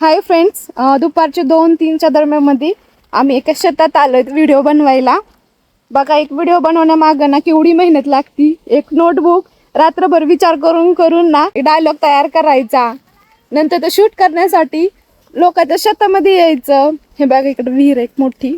Hi friends, दुपारचे 2-3च्या दरम्यानमध्ये आम्ही एका शेतात आलोय व्हिडिओ बनवायला. बघा, एक व्हिडिओ बनवण्यामागं ना केवढी मेहनत लागती. एक नोटबुक रात्रभर विचार करून करून ना डायलॉग तयार करायचा. नंतर ते शूट करण्यासाठी लोकांच्या शेतामध्ये यायचं. हे बघा, इकडे विहीर एक मोठी.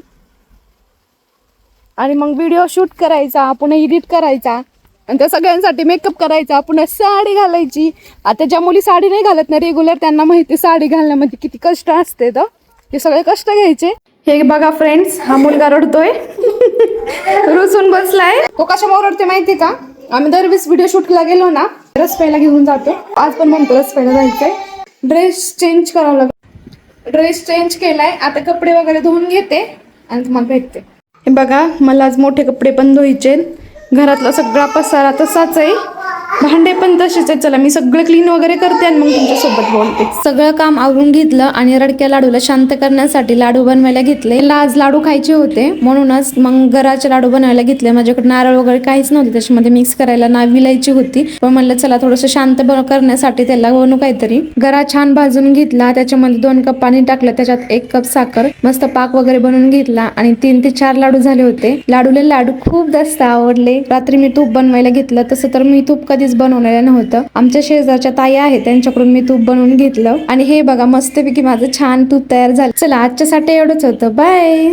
आणि मग व्हिडिओ शूट करायचा, पुन्हा एडिट करायचा आणि त्या सगळ्यांसाठी मेकअप करायचा, पुन्हा साडी घालायची. आता ज्या मुली साडी नाही घालत ना रेग्युलर, त्यांना माहिती साडी घालण्यामध्ये किती कष्ट असते. तर ते सगळे कष्ट घ्यायचे. हे बघा फ्रेंड्स, हा मुलगा रडतोय. रुसून बसलाय. तो कशामुळे रडते माहिती का? आम्ही दरवेळेस व्हिडिओ शूटला गेलो ना, रस प्यायला घेऊन जातो. आज पण म्हणतो रस प्यायला जायचंय. ड्रेस चेंज करावा लागतो. ड्रेस चेंज केलाय, आता कपडे वगैरे धुवून घेते आणि तुम्हाला भेटते. हे बघा, मला आज मोठे कपडे पण धुवायचे. घरातला सगळा पसारा तसाच आहे, भांडे पण तसेच आहे. चला, मी सगळं क्लीन वगैरे करते आणि मग तुमच्यासोबत बोलते. सगळं काम आवरून घेतलं आणि रडक्या लाडूला शांत करण्यासाठी लाडू बनवायला घेतले. आज लाडू खायचे होते म्हणूनच मग गराचे लाडू बनवायला घेतले. माझ्याकडे नारळ वगैरे काहीच नव्हते त्याच्यामध्ये मिक्स करायला, विलायची होती. पण म्हणलं चला थोडंसं शांत करण्यासाठी त्याला बनवू काहीतरी. गरा छान भाजून घेतला, त्याच्यामध्ये 2 कप पाणी टाकलं, त्याच्यात 1 कप साखर, मस्त पाक वगैरे बनवून घेतला आणि 3 ते 4 लाडू झाले होते. लाडू खूप जास्त आवडले. रात्री मी तूप बनवायला घेतलं. तसं तर मी तूप कधीच बनवलेलं नव्हतं. आमच्या शेजारच्या ताई आहेत, त्यांच्याकडून मी तूप बनवून घेतलं आणि हे बघा, मस्तपैकी माझं छान तूप तयार झालं. चला, आजच्यासाठी एवढंच होतं. बाय.